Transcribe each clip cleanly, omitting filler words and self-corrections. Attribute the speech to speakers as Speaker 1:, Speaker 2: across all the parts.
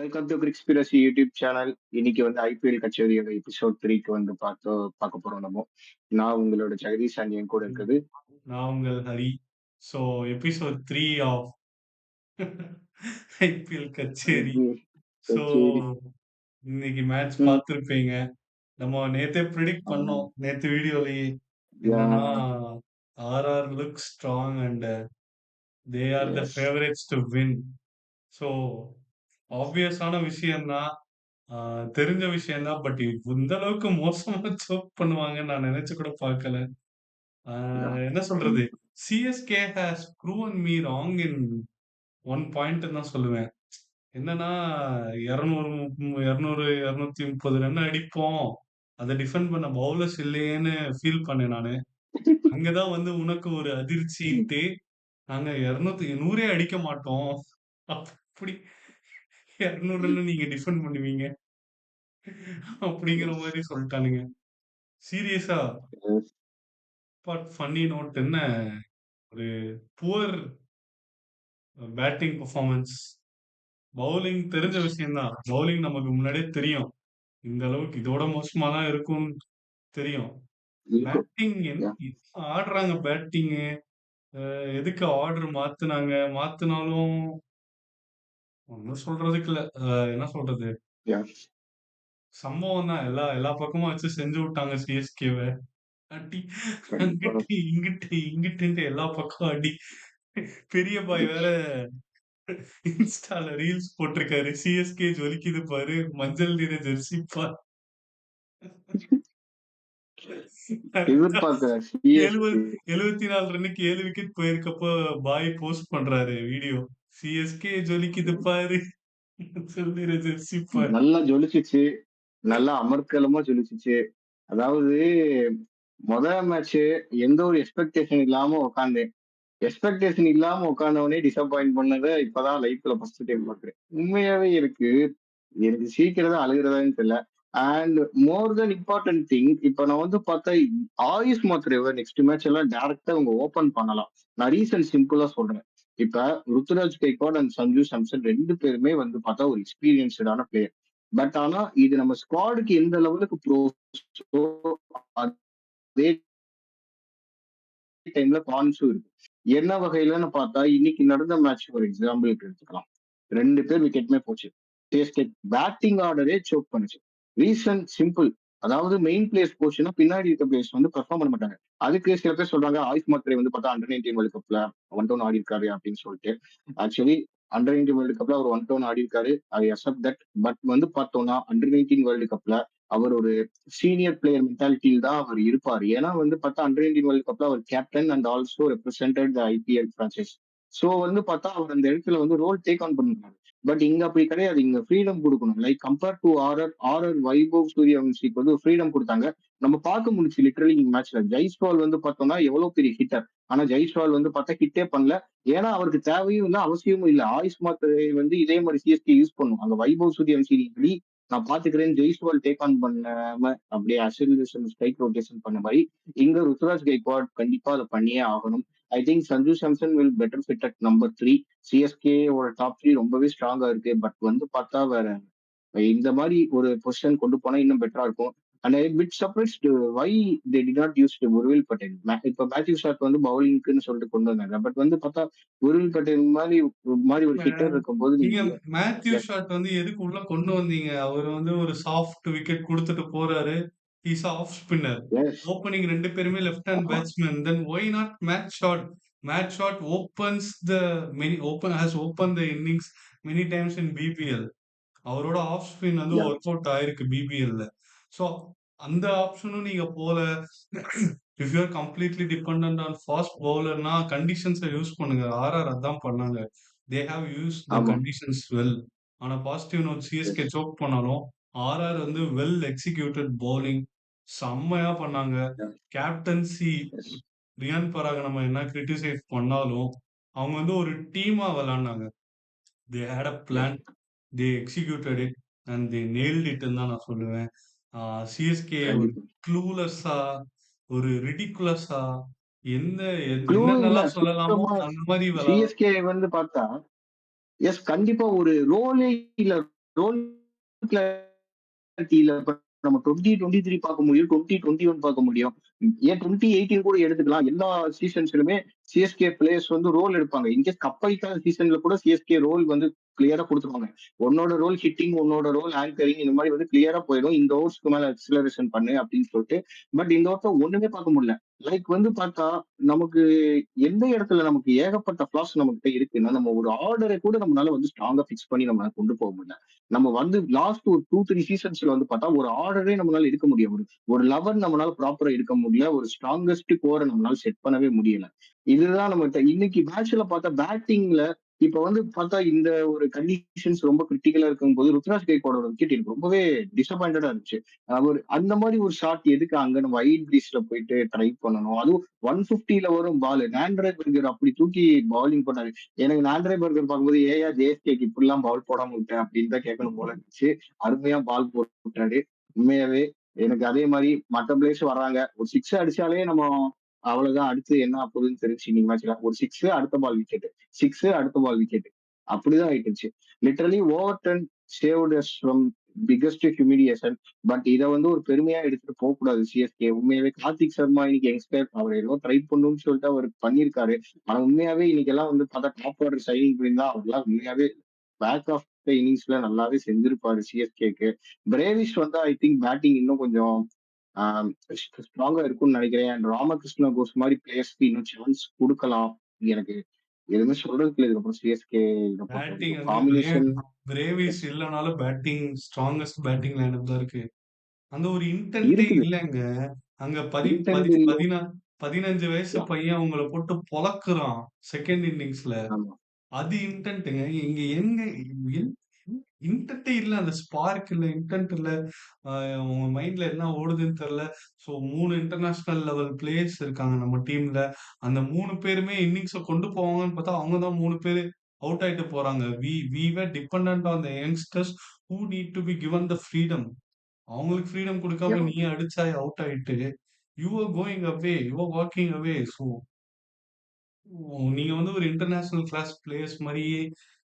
Speaker 1: Welcome to கிரிக்ஸ்பிரசி YouTube channel. இன்னைக்கு வந்து ஐபிஎல் கச்சேரியோட எபிசோட் 3க்கு வந்து பார்க்க போறோம் நம்ம. நான் உங்களோட ஜெகதீஷ் அண்ட் என் கூட
Speaker 2: ம்.
Speaker 1: இருக்குது.
Speaker 2: நான் உங்கள் Hari. So episode 3 of IPL கச்சேரி.
Speaker 1: ஐபிஎல்
Speaker 2: ஸோ
Speaker 1: கச்சேரி.
Speaker 2: இன்னைக்கு மேட்ச்
Speaker 1: ம்.
Speaker 2: பார்த்துருப்பீங்க. நம்ம நேத்தே ப்ரிடிக்ட்
Speaker 1: ஆமா.
Speaker 2: பண்ணோம். நேத்து வீடியோலயே. என்னன்னா,
Speaker 1: yeah-
Speaker 2: RR looks strong and they are the
Speaker 1: எஸ்.
Speaker 2: Favourites to win. ஸோ ஆப்வியஸான விஷயம் தான். தெரிஞ்ச விஷயம் தான். பட் இந்த அளவுக்கு மோசமா சோக் பண்ணுவாங்கன்னு நான் நினைச்சு கூட பார்க்கல.
Speaker 1: யா.
Speaker 2: என்ன சொல்றது?
Speaker 1: கண்டிப்பா.
Speaker 2: CSK has proven me wrong in one பாயிண்ட்ன்னு தான் சொல்லுவேன். என்னன்னா 200 200 230 ரன் அடிப்போம். அத டிஃபெண்ட் பண்ண பவுலர்ஸ் இல்லையேன்னு ஃபீல் பண்ணேன் நானு. அங்க தான் வந்து உனக்கு ஒரு அதிர்ச்சின்ட்டு, நாங்க 200 100 அடிக்க மாட்டோம். அப்படி 200 ரன் நீங்க டிஃபெண்ட் பண்ணுவீங்க. அப்படிங்கிற
Speaker 1: எஸ்.
Speaker 2: மாரி சொல்ட்டானுங்க. சீரியஸா.
Speaker 1: எஸ்.
Speaker 2: பட் ஃபன்னி நோட் என்ன ஒரு புவர் பேட்டிங் பெர்ஃபார்மன்ஸ். பவுலிங் தெரிஞ்ச விஷயம் தான். பவுலிங் நமக்கு முன்னாடியே தெரியும். இந்த அளவுக்கு இதோட மோசமா தான் இருக்கும்னு தெரியும்.
Speaker 1: இருக்கும்.
Speaker 2: பேட்டிங்
Speaker 1: யா.
Speaker 2: ஆடுறாங்க பேட்டிங்கு. எதுக்கு ஆர்டர் மாத்துனாங்க? மாத்துனாலும் ஒண்ணும் சொல்றதுக்கு இல்ல. என்ன சொல்றது?
Speaker 1: யா.
Speaker 2: சம்பவம் தான். எல்லா எல்லா பக்கமும் வச்சு செஞ்சு விட்டாங்க சிஎஸ்கேவ. அடி
Speaker 1: கண்டிப்பா.
Speaker 2: அங்கிட்டு, இங்கிட்டு, இங்கிட்டுன்ட்டு எல்லா பக்கம் அடி. பெரிய பாய் வேற இன்ஸ்டால ரீல்ஸ் போட்டிருக்காரு. சிஎஸ்கே ஜொலிக்குது பாரு. மஞ்சள் நிற ஜெர்சி பாரு. கரெக்ட்டா
Speaker 1: எதிர்பார்க்கிறேன்
Speaker 2: 70
Speaker 1: சிஎஸ்கே.
Speaker 2: 74 ரன்னுக்கு 7 விக்கெட் போயிருக்கப்போ பாய் போஸ்ட் பண்றாரு வீடியோ. சிஎஸ்கே ஜொலிக்குது பாரு. சொல்லிற ஜெர்சி பாரு.
Speaker 1: நல்லா ஜொலிச்சுச்சு. நல்லா அமர்க்களமா ஜொலிச்சுச்சு. அதாவது முதல் மேட்ச் எந்த ஒரு எக்ஸ்பெக்டேஷன் இல்லாம உட்காந்தேன். எக்ஸ்பெக்டேஷன் இல்லாம உட்கார்ந்தவனே டிசப்பாயிண்ட் பண்ணத இப்பதான் லைஃப்ல ஃபர்ஸ்ட் டைம் பாக்குறேன். உண்மையாவே இருக்கு. எனக்கு சிரிக்கிறதா அழுகிறதான்னு தெரியல. And more then important thing இப்ப நான் வந்து பார்த்தா ஆயுஷ் மாத்ரேவ நெக்ஸ்ட் மேட்ச் எல்லாம் டைரக்டா அவங்க ஓபன் பண்ணலாம். நான் ரீசன் சிம்பிளா சொல்றேன். இப்ப ருத்துராஜ் கெய்க்வாட் அண்ட் சஞ்சு சாம்சன் 2 பேருமே வந்து பார்த்தா ஒரு எக்ஸ்பீரியன்ஸ்டான பிளேயர். பட் ஆனா இது நம்ம ஸ்குவாடுக்கு எந்த லெவலுக்கு ப்ரோஸோ அதே டைம்ல கான்ஸும் இருக்கு. என்ன வகையிலன்னு பார்த்தா, இன்னைக்கு நடந்த மேட்ச் ஒரு எக்ஸாம்பிளுக்கு எடுத்துக்கலாம். 2 பேர் விக்கெட்டுமே போச்சு. சிஎஸ்கே பேட்டிங் ஆர்டரே சோக் பண்ணுச்சு. Reason simple. அதாவது மெயின் பிளேயர்ஸ் போச்சுன்னா, பின்னாடி இருக்க பிளேயர்ஸ் வந்து பெர்ஃபார்ம் பண்ண மாட்டாங்க. அதுக்கு சில பேர் சொல்றாங்க, ஆயுஷ் மாத்ரே வந்து பார்த்தா அண்டர் 19 வேர்ல்ட் கப்ல ஒன் டவுன் ஆடியிருக்காரு அப்படின்னு சொல்லிட்டு. ஆக்சுவலி அண்டர் 19 வேர்ல்ட் கப்ல அவர் ஒன் டவுன் ஆடியிருக்காரு. I accept that. பட் வந்து பார்த்தோம்னா, அண்டர் 19 வேர்ல்ட் கப்ல அவர் ஒரு சீனியர் பிளேயர் மென்டாலிட்டியில் தான் அவர் இருப்பார். ஏன்னா வந்து பார்த்தா அண்டர் 19 வேர்ல்ட் கப்ல அவர் captain and also represented the IPL franchise. So வந்து பார்த்தா அவர் அந்த இடத்துல வந்து ரோல் டேக் ஆன் பண்ணுறாரு. பட் இங்க அப்படி கிடையாது. இங்க ஃப்ரீடம் கொடுக்கணும். Like compare to RR Vaibhav சூரியவன்சிக்கு வந்து ஃப்ரீடம் கொடுத்தாங்க. நம்ம பார்க்க முடிச்சு லிட்டரலி இந்த மேட்ச்ல. ஜெய்ஸ்வால் வந்து பார்த்தோம்னா எவ்வளவு பெரிய ஹிட்டர். ஆனா ஜெய்ஸ்வால் வந்து பார்த்தா ஹிட்டே பண்ணல. ஏன்னா அவருக்கு தேவையும் இல்லை, அவசியமும் இல்லை. ஆயுஷ் மாத்ரே வந்து இதே மாதிரி சிஎஸ்கே யூஸ் பண்ணும். அங்க வைபவ் சூரியவன்சி நான் பாத்துக்கிறேன் ஜெய்ஸ்வால் டேக் ஆன் பண்ணாம அப்படியே அசிலேஷன் ஸ்ட்ரைக் ரொட்டேஷன் பண்ண மாதிரி இங்க ருத்துராஜ் கெய்க்வாட் கண்டிப்பா அதை பண்ணியே ஆகணும். I think Sanju Samson will better fit at number 3. CSK ஓட டாப் 3 ரொம்பவே ஸ்ட்ராங்கா இருக்கு. பட் வந்து பார்த்தா வேற இந்த மாதிரி ஒரு பொசிஷன் கொண்டு போனா இன்னும் பெட்டரா இருக்கும். And I bit surprised why they did not use Urvil Patel. இப்ப மேத்யூ ஷாட் வந்து பவுலிங்க்குன்னு சொல்லிட்டு கொண்டு வந்தாங்க. பட் வந்து பார்த்தா உருவில் பட்டேல் மாதிரி ஒரு ஹிட்டர் இருக்கும்போது
Speaker 2: நீங்க
Speaker 1: நீங்க
Speaker 2: மேத்யூ ஷாட் வந்து எதுக்கு உள்ள கொண்டு வந்தீங்க? அவரு வந்து ஒரு சாஃப்ட் விக்கெட் குடுத்துட்டு போறாரு. His off spinner.
Speaker 1: Yes.
Speaker 2: Opening 2 பேருமே லெஃப்ட் ஹேண்ட்
Speaker 1: ஆமா.
Speaker 2: Batsman. Then why not Matt Short? Matt Short opens the has open the innings many times in BBL. அவரோட ஆஃப் ஸ்பின் வந்து
Speaker 1: யா.
Speaker 2: ஒர்க் அவுட் ஆயிருக்கு பிபிஎல்ல. So அந்த ஆப்ஷனும் நீங்க போல. If you are completely dependent on fast பவுலர்னா கண்டிஷன்ஸை use பண்ணுங்க. ஆர்ஆர் அதான் பண்ணாங்க. தே ஹேவ் யூஸ் த
Speaker 1: ஆமா.
Speaker 2: Conditions well. ஆனா பாசிட்டிவ் நோட் சிஎஸ்கே
Speaker 1: எஸ்.
Speaker 2: சோக் பண்ணாலும் ஆர்ஆர் வந்து வெல் எக்ஸிக்யூட்டட் பவுலிங் செம்மையா பண்ணாங்க.
Speaker 1: யா.
Speaker 2: கேப்டன்சி
Speaker 1: எஸ்.
Speaker 2: ரியான் பராக நம்ம என்ன கிரிட்டிசைஸ் பண்ணாலும் அவங்க வந்து ஒரு டீமா விளையாடினாங்க. தே ஹேட் அ
Speaker 1: எஸ்.
Speaker 2: Plan. They executed it and they nailed இட்ன்னு தான் நான் சொல்லுவேன். சிஎஸ்கே ஒரு
Speaker 1: கண்டிப்பா.
Speaker 2: க்ளூலெஸ்ஸா, ஒரு ரிடிகுலஸா எந்த
Speaker 1: க்ளூ இல்ல
Speaker 2: என்னென்னலாம் சொல்லலாமோ
Speaker 1: சுத்தமா.
Speaker 2: அந்த மாரி
Speaker 1: சிஎஸ்கே வந்து பார்த்தா, எஸ் கண்டிப்பா ஒரு ரோலே இல்ல. ரோல் கிளாரிட்டில இப்ப நம்ம 2023 பார்க்க முடியும். 2021 பார்க்க முடியும். ஏன் 2018 கூட எடுத்துக்கலாம். எல்லா சீசன்ஸ்லுமே சிஎஸ்கே பிளேயர்ஸ் வந்து ரோல் எடுப்பாங்க. இன்கேஸ் கப் அடிக்காத சீசன்ல கூட சிஎஸ்கே ரோல் வந்து கிளியரா குடுத்துருவாங்க. உன்னோட ரோல் ஹிட்டிங், உன்னோட ரோல் ஆங்கரிங் இந்த மாரி வந்து கிளியரா போயிடும். இந்த ஓவர்ஸ்க்கு மேல அக்ஸலரேஷன் பண்ணு அப்படின்னு சொல்லிட்டு. பட் இந்த வருஷம் ஒண்ணுமே பார்க்க முடியல. லைக் வந்து பார்த்தா, நமக்கு எந்த இடத்துல நமக்கு ஏகப்பட்ட ஃப்ளாஸ் நம்மகிட்ட இருக்குன்னா, நம்ம ஒரு ஆர்டர கூட நம்மளால வந்து ஸ்ட்ராங்கா பிக்ஸ் பண்ணி நம்மளால கொண்டு போக முடியல. நம்ம வந்து லாஸ்ட் ஒரு 2, 3 சீசன்ஸ்ல வந்து பார்த்தா, ஒரு ஆர்டரே நம்மளால எடுக்க முடியும். ஒரு 11 நம்மளால ப்ராப்பரா எடுக்க முடியல. ஒரு ஸ்ட்ராங்கஸ்ட் கோர நம்மளால செட் பண்ணவே முடியல. இதுதான் நம்மட்ட இன்னைக்கு மேட்ச்ல பார்த்தா பேட்டிங்ல இப்ப வந்து பார்த்தா இந்த ஒரு கண்டிஷன்ஸ் ரொம்ப கிரிட்டிக்கலா இருக்கும்போது, ருத்ராஜ் கெய்க்வாடோட விக்கெட் எனக்கு ரொம்பவே டிசப்பாயிண்டடா இருந்துச்சு. அவரு அந்த மாரி ஒரு ஷாட் எதுக்கு அங்க நம்ம வைட் கிரீஸ்ல போயிட்டு ட்ரை பண்ணணும். அதுவும் 150ல வரும் பால். நாண்ட்ரே பர்கர் அப்படி தூக்கி பவுலிங் போட்டாரு. எனக்கு நாண்ட்ரே பர்கர் பார்க்கும்போது, "ஏய்யா ஜேஎஸ்கேக்கு இப்படிலாம் பவுல் போடாம விட்ட?" அப்படின்னு தான் கேட்கணும் போல இருந்துச்சு. அருமையா பால் போட்டாரு. உண்மையாவே எனக்கு அதே மாரி மத்த பிளேயர்ஸ் வர்றாங்க. ஒரு 6 அடிச்சாலே நம்ம அவ்வளவுதான். அடுத்து என்ன ஆகப்போகுதுன்னு தெரிஞ்சுச்சு இன்னைக்கு மேட்ச்ல. ஒரு 6 அடுத்த பால் விக்கெட். 6 அடுத்த பால் விக்கெட். அப்படிதான் ஆயிட்டுருச்சு. Literally Overton saved us from biggest humiliation. But இத வந்து ஒரு பெருமையா எடுத்துட்டு போக்கூடாது சிஎஸ்கே. உண்மையாவே கார்த்திக் சர்மா இன்னைக்கு யங்ஸ்டர் அவர் ஏதோ ட்ரை பண்ணணும்னு சொல்லிட்டு அவர் பண்ணியிருக்காரு. ஆனா உண்மையாவே இன்னைக்கெல்லாம் வந்து பார்த்தா டாப் ஆர்டர் சைனிங் பண்ணியிருந்தா அவர்லாம் உண்மையாவே பேக் ஆஃப் த இன்னிங்ஸ்ல நல்லாவே செஞ்சிருப்பாரு சிஎஸ்கேக்கு. பிரேவிஸ் வந்து ஐ திங்க் பேட்டிங் இன்னும் கொஞ்சம் ஸ்ட்ராங்கா இருக்கும்னு நினைக்கிறேன். அண்ட் ராமகிருஷ்ண கோஸ் மாதிரி பிளேயர்ஸ்க்கு இன்னும் சான்ஸ் குடுக்கலாம். எனக்கு எதுவுமே சொல்றதுக்கு இல்ல இதுக்கப்புறம் சிஎஸ்கே இத
Speaker 2: பேட்டிங்
Speaker 1: பொறுத்தவரைக்கும்.
Speaker 2: வந்து
Speaker 1: காம்பினேஷன்
Speaker 2: பிரேவிஸ் இல்லனாலும் பேட்டிங் ஸ்ட்ராங்கஸ்ட் பேட்டிங் லைனப் தான் இருக்கு. அந்த ஒரு இன்டென்ட்டே
Speaker 1: இருக்குது.
Speaker 2: இல்லங்க. அங்க
Speaker 1: இன்டென்ட் இல்ல.
Speaker 2: 15 வயசு
Speaker 1: யா,
Speaker 2: பையன் உங்கள போட்டு பொளக்குறான். செகண்ட் இன்னிங்ஸ்ல.
Speaker 1: ஆமா.
Speaker 2: அது இன்டென்ட்ங்க. இங்க எங்க என் இன்டென்ட்டே இல்ல. அந்த ஸ்பார்க் இல்ல, இன்டென்ட் இல்ல. அ உங்க மைண்ட்ல என்ன ஓடுதுன்னு தெரியல. ஸோ 3 இன்டர்நேஷனல் லெவல் பிளேயர்ஸ் இருக்காங்க நம்ம டீம்ல. அந்த 3 பேருமே இன்னிங்ஸ கொண்டு போவாங்கன்னு பார்த்தா, அவங்க தான் 3 பேரு அவுட் ஆயிட்டு போறாங்க. We were dependent on the youngsters who need to be given the freedom. அவங்களுக்கு ஃப்ரீடம்
Speaker 1: யா,
Speaker 2: குடுக்காம நீ அடிச்சா அவுட் ஆயிட்டு, you are going away. You are walking away. So நீங்க வந்து ஒரு இன்டர்நேஷனல் கிளாஸ் பிளேயர்ஸ் மாரியே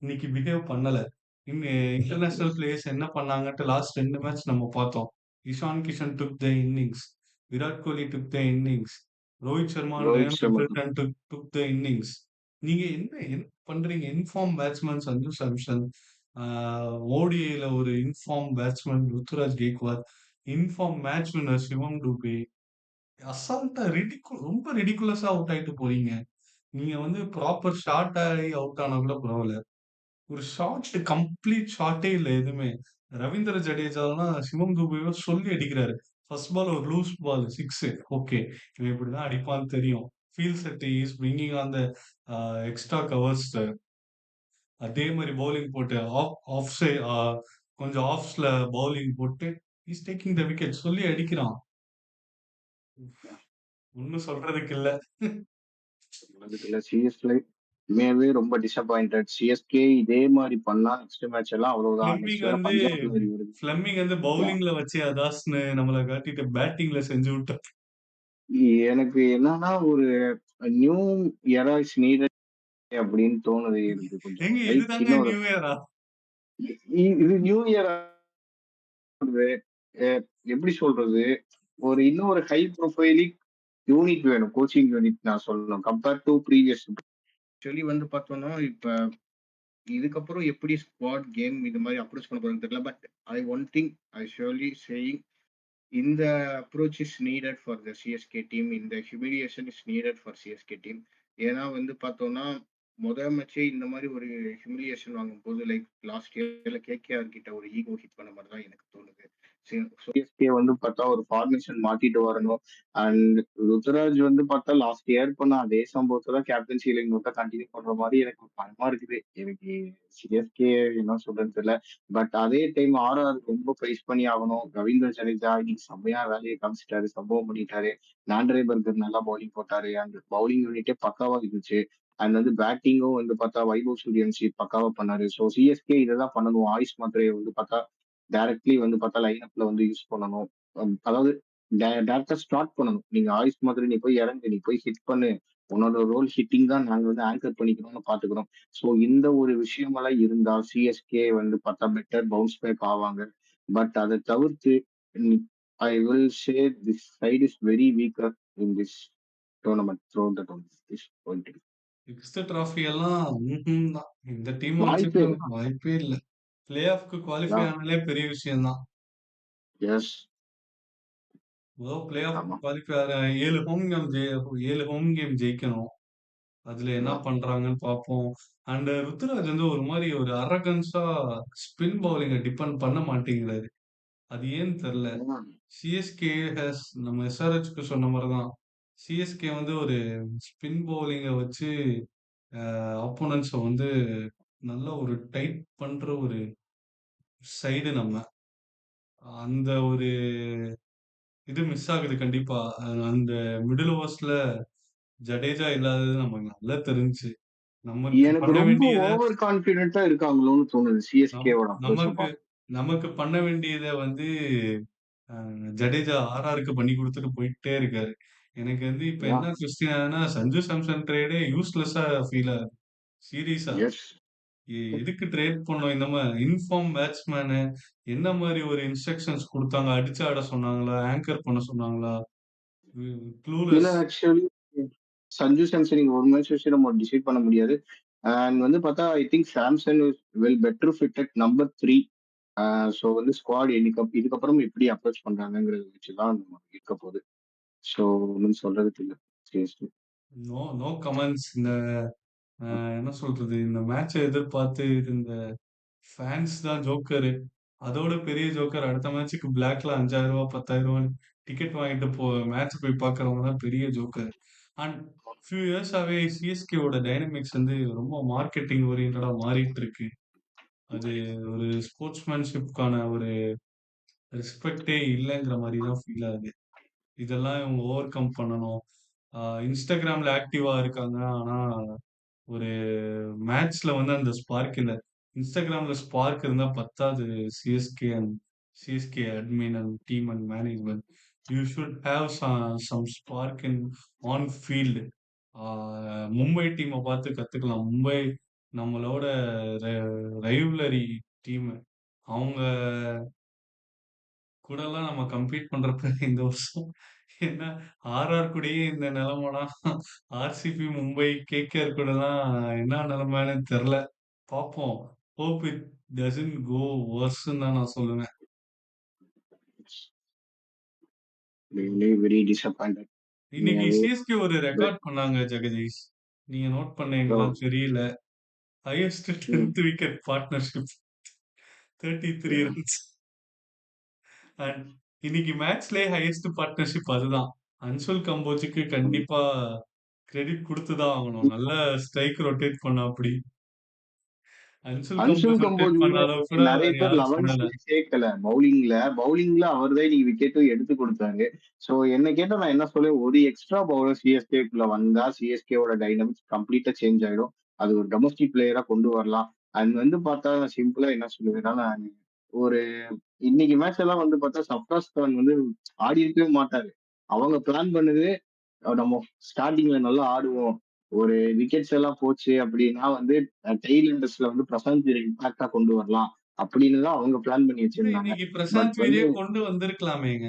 Speaker 2: இன்னைக்கு பிஹேவ் பண்ணல. இன் இன்டர்நேஷனல் பிளேயர்ஸ் என்ன பண்ணாங்கன்ட்டு லாஸ்ட் 2 மேட்ச் நம்ம பார்த்தோம். Ishan Kishan took the innings. Virat Kohli took the innings. Rohit Sharma and
Speaker 1: Rohit
Speaker 2: Riyan
Speaker 1: Sharma.
Speaker 2: Peterson took the innings. நீங்க என்ன என்ன பண்றீங்க? இன்ஃபார்ம் பேட்ஸ்மேன் சஞ்சு சாம்சன், ஆ ஓடிஐல ஒரு in form batsman Ruturaj Gaikwad, in form match winner Shivam Dube. அசால்ட்டா ரொம்ப ரிடிகுலஸா அவுட் ஆயிட்டு போறீங்க. நீங்க வந்து ப்ராப்பர் ஷாட் ஆகி அவுட் ஆனா கூட பரவால்ல. ஒரு கம்ப்ளீட் ஷாட்டே இல்ல எதுவுமே. ரவீந்திர ஜடேஜாலாம் சிவம் துபேவ சொல்லி அடிக்கிறாரு. ஃபர்ஸ்ட் பால் ஒரு லூஸ் பால் 6. ஓகே. இவன் இப்படிதான் அடிப்பான்னு தெரியும். Feels that he is bringing on the extra covers. அதே மாரி பவுலிங் போட்டு ஆஃப் கொஞ்சம் ஆஃப்ஸ்ல பவுலிங் போட்டு he is taking the wicket சொல்லி அடிக்கிறான். ஒண்ணும் சொல்றதுக்கு இல்ல.
Speaker 1: அதுக்குள்ள சிஎஸ்கே உண்மையாவே ரொம்ப டிசப்பாயிண்டட். சிஎஸ்கே இதே மாரி பண்ணா நெக்ஸ்ட் மேட்ச் எல்லாம் அவ்வளவுதான்.
Speaker 2: ஃபிளெமிங்
Speaker 1: நெக்ஸ்ட் வேற
Speaker 2: வந்து
Speaker 1: பஞ்சாப் மாரி வருது.
Speaker 2: ஃபிளெமிங் வந்து
Speaker 1: யா.
Speaker 2: பவுலிங்ல வச்சு அதாஸ்ன்னு நம்மள காட்டிட்டு பேட்டிங்ல செஞ்சு விட்டான்.
Speaker 1: எனக்கு என்னன்னா ஒரு நியூ எரா இஸ் நீடட் அப்படின்னு தோணுது எனக்கு கொஞ்சம்.
Speaker 2: ஏங்க
Speaker 1: லைக்
Speaker 2: இதுதாங்க
Speaker 1: இன்னும்
Speaker 2: நியூ இயரா?
Speaker 1: இது நியூ இயர் அ எப்படி சொல்றது? இன்னும் ஒரு ஹை ப்ரொஃபைலிக் யூனிட் வேணும். கோச்சிங் யூனிட் நான் சொல்லணும். Compare to previous. ஆக்சுவலி வந்து பார்த்தோம்னா, இப்ப இதுக்கப்புறம் எப்படி ஸ்குவாட் கேம் இது மாரி அப்ரோச் பண்ண போறாங்கன்னு தெரியல. But one thing I surely saying இந்த approach is needed for the CSK team. இந்த humiliation is needed for CSK team. ஏன்னா வந்து பார்த்தோம்னா, மேட்சே இந்த மாரி ஒரு ஹியூமிலியேஷன் வாங்கும்போது லைக் லாஸ்ட் இயர்ல கேகேஆர் கிட்ட ஒரு ஈகோ ஹிட் பண்ண மாரி தான் எனக்கு தோணுது. சிஎஸ்கே வந்து பார்த்தா ஒரு ஃபார்மேஷன் மாத்திட்டு வரணும். அண்ட் ருத்துராஜ் வந்து பார்த்தா லாஸ்ட் இயர் பண்ண அதே சம்பவத்த தான் கேப்டன்சில இன்னொருக்கா கன்டின்யூ பண்ற மாரி எனக்கு பயமா இருக்குது. எனக்கு சிஎஸ்கே என்ன சொல்றதுன்னு தெரியல. பட் அதே டைம் ஆர்ஆர் ரொம்ப பிரைஸ் பண்ணி ஆகணும். ரவீந்திர ஜடேஜா இன்னைக்கு செம்மையா வேலைய காமிச்சிட்டாரு. சம்பவம் பண்ணிட்டாரு. நாண்ட்ரே பர்கர் நல்லா பவுலிங் போட்டாரு. அந்த பவுலிங் யூனிட்டே பக்காவா இருந்துச்சு. அண்ட் வந்து பேட்டிங்கும் வந்து பார்த்தா வைபவ் சூரியவன்சி பக்காவா பண்ணாரு. ஸோ சிஎஸ்கே இததான் பண்ணணும். ஆயுஷ் மாத்திரைய வந்து பார்த்தா டைரக்ட்லி வந்து பார்த்தா லைன் அப்ல வந்து யூஸ் பண்ணணும். அதாவது டைரக்ட்டா ஸ்டார்ட் பண்ணணும். நீங்க ஆயுஷ் மாதிரி நீ போய் இறங்கு, நீ போய் ஹிட் பண்ணு. உன்னோட ரோல் ஹிட்டிங் தான் நாங்க வந்து ஆங்கர் பண்ணிக்கிறோம்னு பார்த்துக்கிறோம். ஸோ இந்த ஒரு விஷயமெல்லாம் இருந்தா சிஎஸ்கே வந்து பார்த்தா பெட்டர் பவுன்ஸ் பேக் ஆவாங்க. பட் அத தவிர்த்து hmm I will say this side is very weaker in this tournament throughout the tournament is going to be.
Speaker 2: Sixth trophy எல்லாம் தான். இந்த டீம
Speaker 1: வாய்ப்பே
Speaker 2: வச்சுட்டு
Speaker 1: இல்ல.
Speaker 2: வாய்ப்பே இல்ல. பிளே ஆஃப்க்கு குவாலிஃபை
Speaker 1: அதான்.
Speaker 2: ஆனாலே பெரிய விஷயம் தான்.
Speaker 1: எஸ்.
Speaker 2: பிளே ஆஃப்
Speaker 1: ஆமா.
Speaker 2: குவாலிஃபை ஆற 7 ஹோம் கேம் 7 ஹோம் கேம் ஜெயிக்கணும். அதுல என்ன
Speaker 1: அதான்.
Speaker 2: பண்றாங்கன்னு பார்ப்போம். அண்ட் ருத்துராஜ் வந்து ஒரு மாரி ஒரு அரகன்ஸா ஸ்பின் பவுலிங்க டிபெண்ட் பண்ண மாட்டேங்கிறாரு. அது ஏன்னு தெரியல.
Speaker 1: அதான்.
Speaker 2: சிஎஸ்கே நம்ம எஸ்ஆர்ஹெச்க்கு சொன்ன மாரி தான். சிஎஸ்கே வந்து ஒரு ஸ்பின் பவுலிங்க வச்சு ஆப்போனன்ட்ஸ வந்து நல்ல ஒரு டைட் பண்ற ஒரு சைடு நம்ம. அந்த ஒரு இது மிஸ் ஆகுது கண்டிப்பா. அந்த மிடில் ஓவர்ஸ்ல ஜடேஜா இல்லாதது நமக்கு நல்லா தெரிஞ்சுச்சு. நமக்கு
Speaker 1: எனக்கு
Speaker 2: பண்ண
Speaker 1: ரொம்ப
Speaker 2: வேண்டியத
Speaker 1: ஓவர் கான்ஃபிடென்ட்டா இருக்காங்களோன்னு தோணுது
Speaker 2: நம்
Speaker 1: சிஎஸ்கேவோட அப்ரோச்ச
Speaker 2: நமக்கு
Speaker 1: பார்த்தா.
Speaker 2: நமக்கு பண்ண வேண்டியத வந்து அ ஜடேஜா ஆர்ஆருக்கு பண்ணி குடுத்துட்டு போயிட்டே இருக்காரு. எனக்கு வந்து இப்ப
Speaker 1: அதான்.
Speaker 2: என்ன கொஸ்டின் ஆகுதுன்னா, சஞ்சு சாம்சன் ட்ரேடே யூஸ்லெஸ்ஸா ஃபீல் ஆகுது. சீரியஸா.
Speaker 1: எஸ்.
Speaker 2: எதுக்கு ட்ரேட் பண்ணோம்? இந்த இன்ஃபார்ம் பேட்ஸ்மேனு என்ன மாரி ஒரு இன்ஸ்ட்ரக்ஷன்ஸ் குடுத்தாங்க? அடிச்சு ஆட சொன்னாங்களா? ஆங்கர் பண்ண சொன்னாங்களா?
Speaker 1: இல்ல
Speaker 2: க்ளூலெஸ்.
Speaker 1: ஆக்சுவலி சஞ்சு சாம்சன் நீங்க ஒரு மேட்ச் வச்சு நம்ம டிசைட் பண்ண முடியாது. அண்ட் வந்து பார்த்தா I think Samson is well better fit at number 3. So வந்து ஸ்குவாட் இதுக்கப்புறம் எப்படி அப்ரோச் பண்றாங்கங்கிறத வச்சு தான் நம்ம இருக்க போகுது. ஸோ ஒண்ணும் சொல்றதுக்கு இல்ல. சீரியஸ்லி.
Speaker 2: No no comments. என்ன சொல்றது? இந்த மேட்ச எதிர்பார்த்து இந்த ஃபேன்ஸ் தான் ஜோக்கரு. அதோட பெரிய ஜோக்கர் அடுத்த மேட்ச்சுக்கு பிளாக்ல ரூ. 5,000 ரூ. 10,000 டிக்கெட் வாங்கிட்டு மேட்ச் போய் பார்க்குறவங்க தான் பெரிய ஜோக்கர். அண்ட் ஃபியூ இயர்ஸாவே சிஎஸ்கேவோட டைனமிக்ஸ் வந்து ரொம்ப மார்க்கெட்டிங் ஓரியன்டடா மாறிட்டு இருக்கு. அது ஒரு ஸ்போர்ட்ஸ்மேன்ஷிப்கான ஒரு ரெஸ்பெக்ட்டே இல்லங்கிற மாரி தான் ஃபீல் ஆகுது. இதெல்லாம் இவங்க ஓவர் கம் பண்ணணும். இன்ஸ்டாகிராம்ல ஆக்டிவா இருக்காங்க. ஆனா ஒரு மேட்ச்ல வந்து அந்த ஸ்பார்க் இல்ல. இன்ஸ்டாகிராம்ல ஸ்பார்க் இருந்தா பத்தாது. CSK admin and team and management. You should have some spark on field. Mumbai டீம பார்த்து கத்துக்கலாம். மும்பை நம்மளோட ரைவலரி டீம். அவங்க கூடலாம் நம்ம கம்பீட் பண்றப்ப இந்த வருஷம் என்ன ஆர்ஆர் கூடயே இந்த நிலைமைனா ஆர்சிபி, மும்பை, கேகேஆர் கூடலாம் என்ன நிலைமைன்னு தெரியல. பார்ப்போம். ஹோப் இட் டசன்ட் கோ வொர்ஸ்ன்னு தான் நான் சொல்லுவேன்.
Speaker 1: Really very disappointed.
Speaker 2: இன்னைக்கு
Speaker 1: உண்மையாவே.
Speaker 2: சிஎஸ்கே ஒரு
Speaker 1: பட்
Speaker 2: ரெக்கார்ட் பண்ணாங்க ஜெகதீஷ். நீங்க நோட்
Speaker 1: ஸோ
Speaker 2: பண்ணீங்களான்னு தெரியல. ஹையஸ்ட்
Speaker 1: ம்.
Speaker 2: 10th wicket partnership 33
Speaker 1: yeah.
Speaker 2: Runs. And இன்னைக்கு மேட்ச்லயே ஹையஸ்ட் பார்ட்னர்ஷிப் அதுதான். அன்சுல் கம்போஜுக்கு கண்டிப்பா கிரெடிட் குடுத்து தான் ஆகணும். நல்ல ஸ்ட்ரைக் ரொட்டேட் பண்ணாப்படி. அன்சுல்
Speaker 1: அன்சுல்
Speaker 2: கம்போஜ்
Speaker 1: கம்போஸ்
Speaker 2: ரொட்டேட்
Speaker 1: கூட
Speaker 2: பண்ண அளவுக்கு கூட
Speaker 1: நெறைய
Speaker 2: வேற
Speaker 1: பேர்
Speaker 2: யாரும் பண்ணல.
Speaker 1: 11ஸ்லயே சேர்க்கல. பவுலிங்ல அவர் தான் இன்னைக்கு விக்கெட்டும் எடுத்து குடுத்தாரு. ஸோ என்ன கேட்டா நான் என்ன சொல்லுவேன், ஒரு எக்ஸ்ட்ரா பவுலர் சிஎஸ்கேக்குள்ள வந்தா சிஎஸ்கேவோட டைனமிக்ஸ் கம்ப்ளீட்டா சேஞ்ச் ஆயிடும். அது ஒரு டொமஸ்டிக் பிளேயரா கொண்டு வரலாம். அண்ட் வந்து பார்த்தா சிம்பிளா என்ன சொல்லுவேன்னா, நான் ஒரு இன்னைக்கு மேட்ச் எல்லாம் வந்து பார்த்தா சர்ஃப்ராஸ் கான் வந்து ஆடியிருக்கவே மாட்டாரு. அவங்க பிளான் பண்ணது நம்ம ஸ்டார்ட்டிங்ல நல்லா ஆடுவோம். ஒரு விக்கெட்ஸ் எல்லாம் போச்சு அப்படின்னா வந்து டெய்ல் எண்டர்ஸ்ல வந்து பிரசாந்த் இம்பாக்டா கொண்டு வரலாம். அப்படின்னு தான் அவங்க பிளான் பண்ணி வச்சிருந்தாங்க.
Speaker 2: இன்னைக்கு
Speaker 1: பட்
Speaker 2: பிரசாந்த்
Speaker 1: வந்து
Speaker 2: வீரே கொண்டு வந்திருக்கலாமேங்க.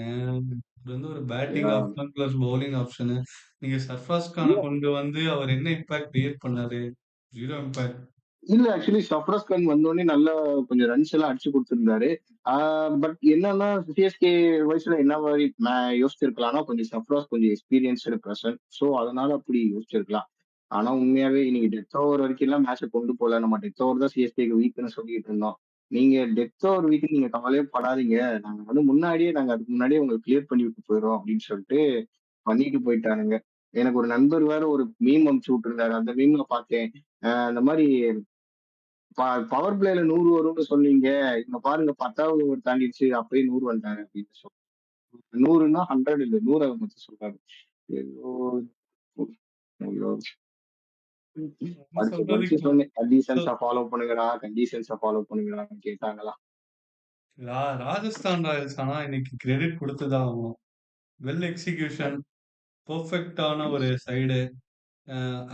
Speaker 2: இது வந்து ஒரு பேட்டிங்
Speaker 1: அ
Speaker 2: ஆப்ஷன் பிளஸ் பவுலிங் ஆப்ஷனு. நீங்க சர்ஃப்ராஸ் கான கொண்டு வந்து அவர் என்ன இம்பாக்ட் கிரியேட் பண்ணாரு? 0 இம்பாக்ட்.
Speaker 1: இல்ல ஆக்சுவலி சர்ஃப்ராஸ் கான் வந்தோனே நல்லா கொஞ்சம் ரன்ஸ் எல்லாம் அடிச்சு குடுத்திருந்தாரு. ஆ பட் என்னன்னா சிஎஸ்கே வயசுல என்ன மாரி யோசிச்சிருக்கலாம்னா, கொஞ்சம் சர்ஃப்ராஸ் கொஞ்சம் எக்ஸ்பீரியன்ஸ்டு பெர்சன். சோ அதனால அப்படி யோசிச்சிருக்கலாம். ஆனா உண்மையாவே இன்னைக்கு டெத் ஓவர் வரைக்கும்லாம் மேட்ச்ச கொண்டு போல. நம்ம டெத் ஓவர் தான் சிஎஸ்கேக்கு வீக்ன்னு சொல்லிட்டு இருந்தோம். நீங்க டெத் ஓவர் வீக்ன்னு நீங்க கவலையே படாதீங்க. நாங்க வந்து அதுக்கு முன்னாடியே உங்களுக்கு கிளியர் பண்ணி விட்டு போயிடுறோம் அப்படின்னு சொல்லிட்டு பண்ணிட்டு போயிட்டானுங்க. எனக்கு ஒரு நண்பர் வேற ஒரு மீம் அனுப்பிச்சு விட்டுருந்தாரு. அந்த மீம்ல பார்த்தேன். இந்த மாரி பவர் பிளேல 100 வரும்னு சொன்னீங்க. இங்க பாருங்க 10வது ஓவர் தாண்டிடுச்சு. அப்பயே 100 வந்துட்டாரு அப்படின்னு 100ன்னா 100 இல்ல. 100 மட்டும் சொல்றாரு. ஐயோ! ஐயோ!
Speaker 2: ஒண்ணும்
Speaker 1: படிச்சு படிச்சு
Speaker 2: சொல்றதுக்கு இல்ல.
Speaker 1: சொன்னேன்.
Speaker 2: சோ
Speaker 1: கண்டிஷன்ஸ ஃபாலோ பண்ணுங்கடான்னு கேட்டாங்களா?
Speaker 2: ராஜஸ்தான் ராயல்ஸ் ஆனா இன்னைக்கு கிரெடிட் குடுத்து தான் ஆகணும். வெல் எக்ஸிகியூஷன், பெர்ஃபெக்ட்டான ஒரு சைடு.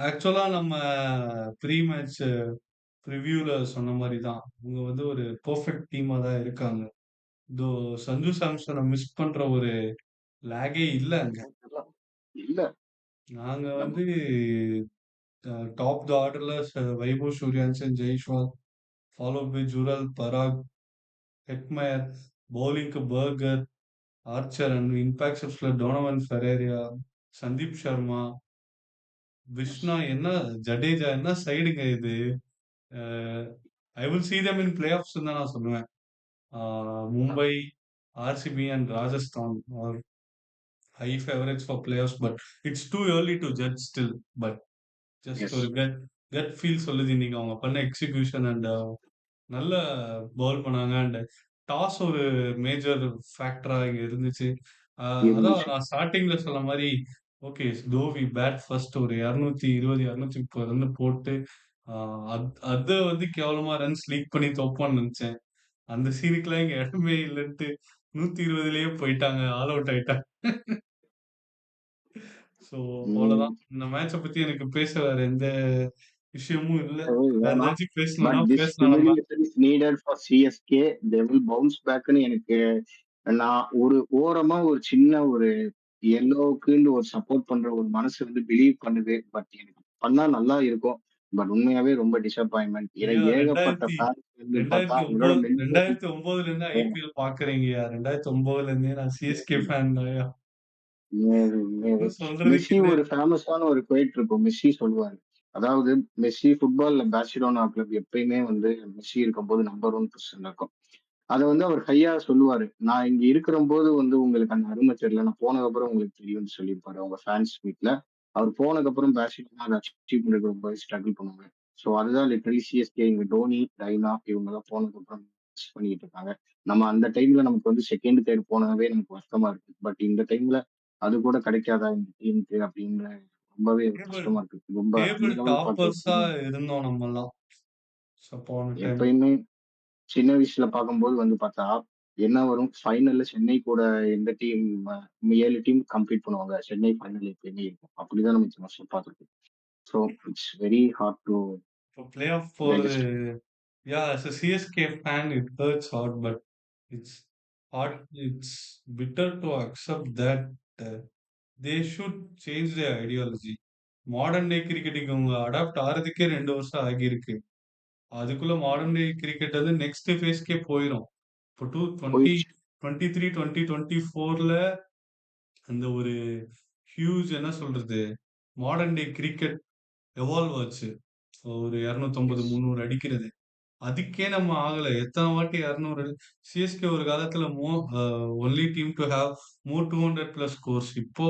Speaker 2: ஆக்சுவலா நம்ம ப்ரீ மேட்ச் ப்ரிவ்யூல சொன்ன மாரி தான். இவங்க வந்து ஒரு பெர்ஃபெக்ட் டீமா தான் இருக்காங்க. தோ சஞ்சு சாம்சன மிஸ் பண்ற ஒரு லேகே இல்ல அங்க.
Speaker 1: இல்ல.
Speaker 2: நாங்க
Speaker 1: நம்ம
Speaker 2: வந்து டாப் த ஆர்டர்ல Vaibhav Suryavanshi, Jaiswal, followed by Jurel, Parag, Hetmyer, பவுலிங்க்கு பர்கர், ஆர்ச்சர் அண்ட் இம்பாக்ட் ஷிப்ஸ்ல டோனோவன் ஃபெரேரா, சந்தீப் சர்மா, விஷ்ணா என்ன ஜடேஜா என்ன சைடுங்க இது? Uh I will see them in play ஆஃப்ஸ்ன்னு தான் நான் சொல்லுவேன். Mumbai, RCB and Rajasthan are high favourites for playoffs. But it's too early to judge still. But just
Speaker 1: yes.
Speaker 2: ஒரு கட் கட் ஃபீல் சொல்லுது இன்னைக்கு அவங்க பண்ண எக்ஸிகியூஷன் அண்ட் நல்ல பவுல் பண்ணாங்க. அண்ட் டாஸ் ஒரு மேஜர் ஃபேக்டரா இங்க இருந்துச்சு. அதான்
Speaker 1: இருந்துச்சு.
Speaker 2: நான் ஸ்டார்ட்டிங்ல சொன்ன மாரி, okay though we bad first ஒரு 220, 230 ரன் போட்டு, அ அத வந்து கேவலமா ரன்ஸ் லீக் பண்ணி தோப்போம்ன்னு நெனச்சேன். அந்த சீனுக்குலாம் இங்க இடமே இல்லன்ட்டு 120லயே போயிட்டாங்க. ஆல் அவுட் ஆயிட்டாங்க. ஸோ அவ்வளோதான்.
Speaker 1: ம்.
Speaker 2: இந்த மேட்ச பத்தி எனக்கு பேச வேற எந்த விஷயமும் இல்ல. வேற
Speaker 1: வேணாம்.
Speaker 2: ஏதாச்சும்
Speaker 1: பட்
Speaker 2: பேசணும்னா
Speaker 1: திஸ்
Speaker 2: பேசலாம் நம்ம.
Speaker 1: Humiliation is needed for CSK. They will bounce பேக்ன்னு எனக்கு நான் ஒரு ஓரமா ஒரு சின்ன ஒரு எல்லோவுக்குன்னு ஒரு சப்போர்ட் பண்ற ஒரு மனசு வந்து பிலீவ் பண்ணுது. பட் எனக்கு பண்ணா நல்லா இருக்கும். பட் உண்மையாவே ரொம்ப டிசப்பாயின்ட்மென்ட். ஏன்னா
Speaker 2: ஐயா
Speaker 1: ஏகப்பட்ட ஃபேன்ஸ் வந்து பார்த்தா அவங்களோட
Speaker 2: 2009
Speaker 1: மென்டாலிட்டி
Speaker 2: 2009லேருந்து ஐபிஎல் பார்க்குறீங்கயா. 2009லேருந்தே நான் சிஎஸ்கே ஃபேன் தான்யா. ஒண்ணும் சொல்றதுக்கு
Speaker 1: மெஸ்ஸி
Speaker 2: இல்ல.
Speaker 1: ஒரு ஃபேமஸான ஒரு குவைட் இருக்கும். மெஸ்ஸி சொல்லுவாரு. அதாவது மெஸ்ஸி ஃபுட்பால்ல பார்சிலோனா கிளப் எப்பயுமே வந்து மெஸ்ஸி இருக்கும்போது நம்பர் 1 பொசிஷன்ல இருக்கும். அத வந்து அவர் ஹையா சொல்லுவாரு. நான் இங்க இருக்கிறம்போது வந்து உங்களுக்கு அந்த அரும தெரியல. நான் போனதுக்கப்புறம் உங்களுக்கு தெரியும்னு சொல்லியிருப்பாரு. அவங்க ஃபேன்ஸ் மீட்ல. அவர் போனதுக்கப்புறம் பார்சிலோனா அத அச்சீவ் பண்றதுக்கு ரொம்ப ஸ்ட்ரகிள் பண்ணுவாங்க. ஸோ அதுதான் லிட்டரலி சிஎஸ்கே இங்க டோனி, ரெய்னா இவங்கலாம் போனதுக்கப்புறம் மிஸ் பண்ணிட்டு இருக்காங்க. நம்ம அந்த டைம்ல நமக்கு வந்து 2, 3 போனவே நமக்கு வருத்தமா இருக்கு. பட் இந்த டைம்ல அது கூட கிடைக்காதா இந்த டீமுக்கு அப்படின்னு ரொம்பவே
Speaker 2: டேபிள்
Speaker 1: கஷ்டமா இருக்கு. ரொம்ப அந்த
Speaker 2: டேபிள்
Speaker 1: லெவல்
Speaker 2: டாப்பர்ஸா
Speaker 1: பார்க்கறதுக்கு
Speaker 2: இருந்தோம் நம்மலாம். போன டைம்.
Speaker 1: எப்பயுமே சின்ன வயசுல பார்க்கும்போது வந்து பார்த்தா, என்ன வரும் ஃபைனல்ல சென்னை கூட எந்த டீம் 7 டீம் கம்ப்ளீட் பண்ணுவாங்க. சென்னை ஃபைனல் எப்பயுமே இருக்கும். அப்படிதான் நம்ம இத்தன வருஷம் பார்த்துருக்கோம். So it's very hard to
Speaker 2: இப்போ பிளே ஆஃப் போறது
Speaker 1: digest.
Speaker 2: Yeah as a CSK fan it hurts hard. But it's hard it's bitter to accept that they should change their ideology. Modern day கிரிக்கெட்டுக்கு இவங்க adapt ஆறதுக்கே 2 வருஷம் ஆகியிருக்கு. அதுக்குள்ள modern day cricket வந்து next ஃபேஸ்க்கே போயிரும். இப்போ 2020
Speaker 1: போயிடுச்சு.
Speaker 2: 23, 2024ல அந்த ஒரு ஹியூஜ் என்ன சொல்றது? மாடர்ன் டே கிரிக்கெட் எவால்வ் ஆச்சு. ஒரு 250,
Speaker 1: எஸ்.
Speaker 2: 300 அடிக்கிறது. அதுக்கே நம்ம ஆகல. எத்தன வாட்டி 200 சிஎஸ்கே ஒரு காலத்துல only team to have more 200 plus scores. இப்போ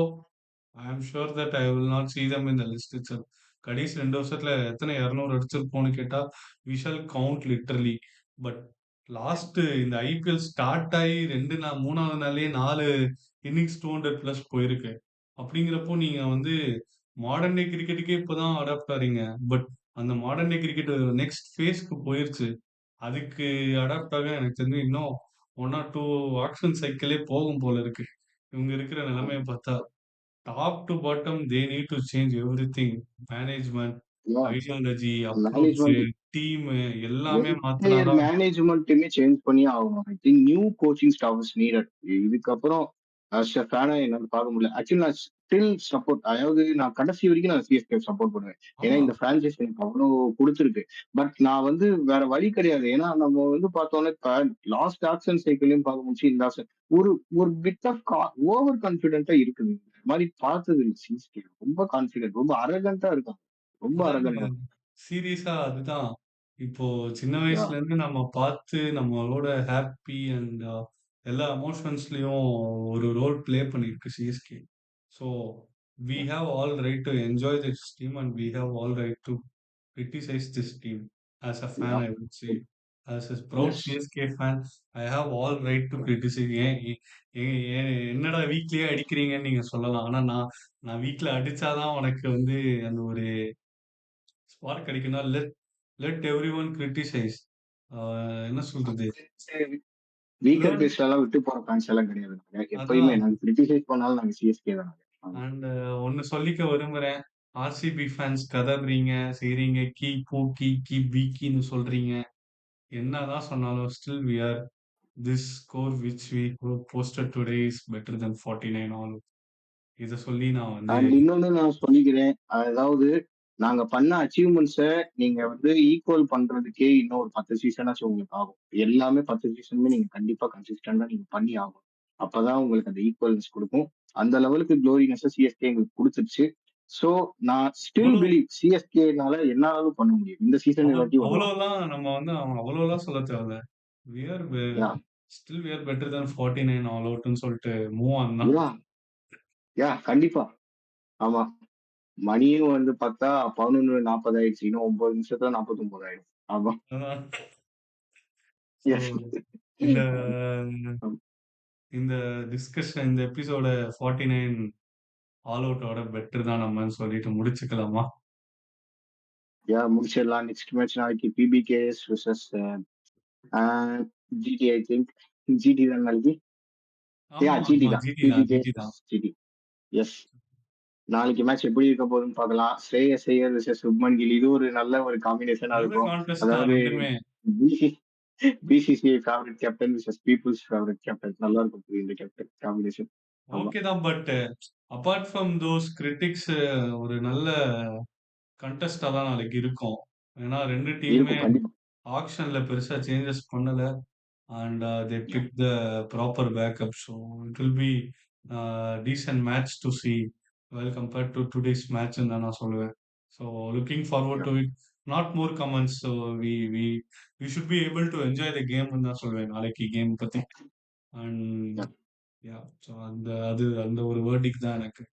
Speaker 2: I am sure that I will not see them in the list itself. கடைசி 2 வருஷத்துல எத்தனை 200 அடிச்சிருப்போம்னு கேட்டா, we shall count literally. But last இந்த ஐபிஎல் ஸ்டார்ட் ஆயி 3வது நாள்லயே 4 இன்னிங்ஸ் 200 பிளஸ் போயிருக்கு. அப்படிங்கிறப்போ நீங்க வந்து மாடர்ன் டே கிரிக்கெட்டுக்கே இப்பதான் அடாப்ட் ஆறீங்க. பட் அந்த மாடர்ன் டே கிரிக்கெட் நெக்ஸ்ட் ஃபேஸ்க்கு போயிருச்சு. அதுக்கு அடாப்ட் ஆக எனக்கு தெரிஞ்சு இன்னும் 1 ஆர் 2 ஆக்ஷன் சைக்கிளே போகும் போல இருக்கு. இவங்க இருக்கிற நிலைமைய பார்த்தா. Top to bottom they need to change everything. Management, ideology, approach,
Speaker 1: management
Speaker 2: team எல்லாமே மாத்துனா
Speaker 1: என்டையர்
Speaker 2: தான்
Speaker 1: மேனேஜ்மெண்ட்டுமே சேஞ்ச் பண்ணியே ஆகணும். I think new coaching staff is needed. இதுக்கப்புறம் அஸ் எ ஃபேனா என்னால பார்க்க முடியல. ஆக்சுவலி நான் ஸ்டில் சப்போர்ட் அதாவது நான் கடைசி வரைக்கும் நான் சிஎஸ்கே சப்போர்ட் பண்ணுவேன். ஏன்னா
Speaker 2: ஆமா.
Speaker 1: இந்த பிரான்சைஸ் எனக்கு அவ்வளோ குடுத்துருக்கு. பட் நான் வந்து வேற வழி கிடையாது. ஏன்னா நம்ம வந்து பார்த்தோம்னா இப்ப லாஸ்ட் ஆக்ஷன் சைக்கிளையும் பார்க்க முடிச்சு இந்த ஆக்ஷன் ஒரு ஒரு பிட் ஆஃப் ஓவர் கான்ஃபிடென்ட்டா இருக்குது. இந்த மாரி பார்த்தது இல்ல சிஎஸ்கே. ரொம்ப கான்ஃபிடென்ட் ரொம்ப அரகன்ட்டா இருக்காங்க. ரொம்ப
Speaker 2: அதாங்க.
Speaker 1: அரகன்ட்டா.
Speaker 2: சீரியஸா அதுதான். இப்போ சின்ன
Speaker 1: யா.
Speaker 2: வயசுலேருந்து நம்ம பார்த்து நம்மளோட ஹாப்பி அண்ட் எல்லா எமோஷன்ஸ்லயும் ஒரு ரோல் ப்ளே பண்ணியிருக்கு CSK. So we have all right to enjoy this team and we have all right to criticize this team. As a fan,
Speaker 1: yeah.
Speaker 2: I would say. As a proud
Speaker 1: yes.
Speaker 2: CSK fan, I have all right to criticize. ஏன் என்னடா வீட்லயே அடிக்கிறீங்கன்னு நீங்க சொல்லலாம். ஆனா நான் நான் வீட்ல அடிச்சாதான் உனக்கு வந்து அந்த ஒரு ஸ்பார்க் கிடைக்கும்னா லெட் லெட் எவ்ரிஒன் கிரிட்டிசைஸ். என்ன சொல்றது?
Speaker 1: வீக்கர்
Speaker 2: லேர்ன்
Speaker 1: பேஸ்லாம் விட்டு போற ஃபேன்ஸ் எல்லாம் கிடையாது. நாங்க எப்பயுமே
Speaker 2: அதான்.
Speaker 1: நாங்க கிரிட்டிசைஸ் பண்ணாலும் நாங்க சிஎஸ்கே தான் நாங்க. ஆமா.
Speaker 2: அண்ட் ஒண்ணு சொல்லிக்க விரும்புறேன். ஆர்சிபி ஃபேன்ஸ் கதறீங்க, செய்றீங்க, பூ, பீக்கின்னு சொல்றீங்க. என்னதான் சொன்னாலும் still we are this score which we posted today is better then 49 all. இத சொல்லி நான் வந்து
Speaker 1: அண்ட் இன்னொன்னு நான் சொல்லிக்கிறேன். அதாவது நாங்க பண்ண அச்சீவ்மெண்ட்ஸ நீங்க ஈக்குவல் பண்றதுக்கே இன்னும் ஒரு 10 சீசனாச்சும் உங்களுக்கு ஆகும். எல்லாமே 10 சீசனுமே நீங்க கண்டிப்பா கன்சிஸ்டன்ட்டா நீங்க பண்ணி ஆகணும். அப்பதான் உங்களுக்கு அந்த ஈக்குவல்னஸ் குடுக்கும். அந்த லெவலுக்கு குளோரினஸ சிஎஸ்கே எங்களுக்கு குடுத்துருச்சு. ஸோ நான் ஸ்டில்
Speaker 2: அவ்வளோ
Speaker 1: பிலீவ் சிஎஸ்கேனால என்னாலும் பண்ண முடியும். இந்த சீசன் இல்லாட்டி வருவாங்க.
Speaker 2: அவ்வளோலாம் நம்ம வந்து அவங்க அவ்வளோலாம் சொல்ல தேவையில்ல. We are
Speaker 1: yeah!
Speaker 2: Still we are better then 49 all அவுட்ன்னு சொல்லிட்டு மூவ் ஆன் தான்.
Speaker 1: யாஹ்! கண்டிப்பா. ஆமா. மணியும் பார்த்தா 11:40 ஆயிடுச்சு. இன்னும் 9 நிமிஷத்துல 49 ஆயிடும். ஆமா.
Speaker 2: அதான். So
Speaker 1: yes.
Speaker 2: இந்த
Speaker 1: ஆம்.
Speaker 2: இந்த டிஸ்கஷன் இந்த எபிசோட 49 ஆல் அவுட்டோட பெட்டர் தான் நம்மன்னு சொல்லிட்டு முடிச்சுக்கலாமா?
Speaker 1: முடிச்சிடலாம். நெக்ஸ்ட் மேட்ச் நாளைக்கு PBKS versus uh GT I think. GT தான் நாளைக்கு.
Speaker 2: ஆமா,
Speaker 1: ஜிடி
Speaker 2: ஆமா.
Speaker 1: தான்.
Speaker 2: ஜிடி தான்,
Speaker 1: பிபிகேஎஸ்
Speaker 2: ஜிடி தான்.
Speaker 1: Versus GT. எஸ். நாளைக்கு மேட்ச் எப்படி இருக்க போகுதுன்னு பார்க்கலாம். ஸ்ரேயஸ் ஐயர் வெர்சஸ் சுப்மன் கில். இது ஒரு நல்ல ஒரு காம்பினேஷனா
Speaker 2: நல்ல
Speaker 1: இருக்கும்.
Speaker 2: கான்டெஸ்ட் தான்
Speaker 1: அதாவது
Speaker 2: 2மே.
Speaker 1: BC BCCI favourite captain versus people's favourite captain. நல்லா இருக்கும் இந்த கேப்டன் காம்பினேஷன். ஆமா.
Speaker 2: ஓகே தான். But apart from those critics ஒரு நல்ல கண்டெஸ்ட்டா தான் நாளைக்கு இருக்கும். ஏன்னா 2 டீமுமே
Speaker 1: இருக்கும் கண்டிப்பா.
Speaker 2: ஆக்ஷன்ல பெருசா சேஞ்சஸ் பண்ணல. And they
Speaker 1: Yeah.
Speaker 2: Pick the proper backup. So it will be decent match to see well compared to today's மேட்ச்ன்னு தான் நான் சொல்லுவேன். So looking forward
Speaker 1: Yeah.
Speaker 2: To it. Not more comments. So we we we should be able to enjoy the கேம்ன்னு தான் சொல்லுவேன் நாளைக்கு game பத்தி. And
Speaker 1: Yeah.
Speaker 2: Yeah so அந்த ஒரு வேர்டிக் தான் எனக்கு.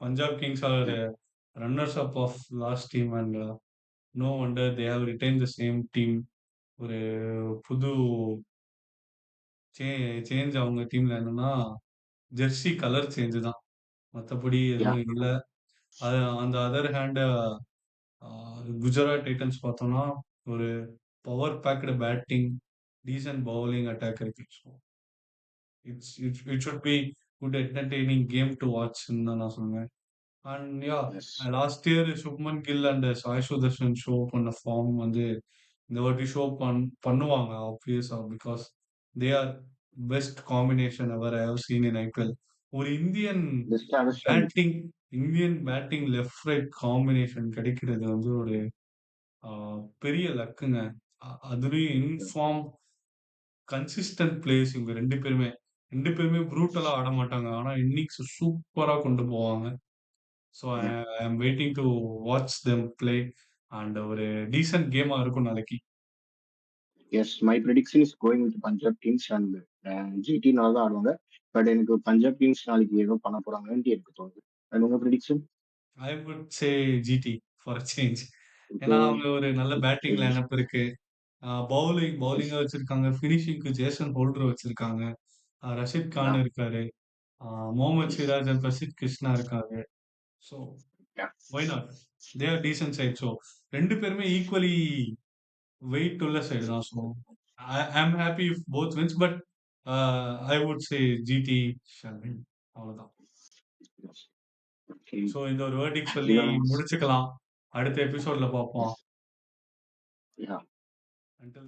Speaker 2: Punjab kings are
Speaker 1: Yeah.
Speaker 2: Runners up of last team and no wonder they have retain the same team. ஒரு புது சே சேஞ்ச் அவங்க டீம்ல என்னன்னா, ஜெர்சி கலர் சேஞ்ச் தான். மத்தபடி
Speaker 1: Yeah.
Speaker 2: எதுவும் இல்ல. அந்த other hand uh Gujarat Titans பார்த்தோம்னா, ஒரு power packed batting, decent bowling attack இருக்கு. So it should be good entertaining game to வாட்ச்ன்னு தான் நான் சொல்லுவேன். And yeah
Speaker 1: Yes.
Speaker 2: Last year Shubman Gill and Sai Sudharsan show பண்ண ஃபார்ம் இந்த வாட்டி ஷோ பண்ணுவாங்க ஆப்வியஸா. Because they are best combination ever I have seen in IPL. ஒரு
Speaker 1: Best understanding.
Speaker 2: Batting Indian batting left right combination கிடைக்கிறது ஒரு பெரிய லக்குங்க. அதுலயும்
Speaker 1: Yeah.
Speaker 2: இன்ஃபார்ம் கன்சிஸ்டன்ட் பிளேயர்ஸ் இவங்க 2 பேருமே ப்ரூட்டலா ஆட மாட்டாங்க. ஆனா இன்னிங்ஸ் சூப்பரா கொண்டு போவாங்க. So
Speaker 1: Yeah.
Speaker 2: I am waiting to watch them play. And ஒரு டீசென்ட் கேமா இருக்கும் நாளைக்கு.
Speaker 1: Yes, my prediction is going with Punjab Kings and GT னால தான் ஆடுவாங்க. பட் எனக்கு பஞ்சாப் கிங்ஸ் நாளைக்கு ஏதோ பண்ண போறாங்கன்ட்டு எனக்கு தோணுது. அண்ட் உங்க prediction?
Speaker 2: I would say GT for a change.
Speaker 1: Okay.
Speaker 2: ஏன்னா அவங்க ஒரு நல்ல பேட்டிங்
Speaker 1: சரி.
Speaker 2: லைனப் இருக்கு. பவுலிங்கா வச்சிருக்காங்க. ஃபினிஷிங்க்கு ஜேசன் ஹோல்டர் வச்சிருக்காங்க. ரஷீத்
Speaker 1: யா.
Speaker 2: கான் இருக்காரு. முகமது
Speaker 1: எஸ்.
Speaker 2: சிராஜ் அண்ட் பிரசித் கிருஷ்ணா இருக்காரு. So
Speaker 1: yeah.
Speaker 2: Why not? They are decent side. So 2 பேருமே ஈக்குவலி வெயிட் உள்ள சைடு தான். So I am happy if both wins. But I would say GT shall win. அவ்வளவுதான்.
Speaker 1: Yes. Okay.
Speaker 2: So இந்த ஒரு verdict சொல்லி
Speaker 1: இதோட
Speaker 2: முடிச்சுக்கலாம். அடுத்த எபிசோட்ல பார்ப்போம்.
Speaker 1: எஸ். யா.
Speaker 2: Until then.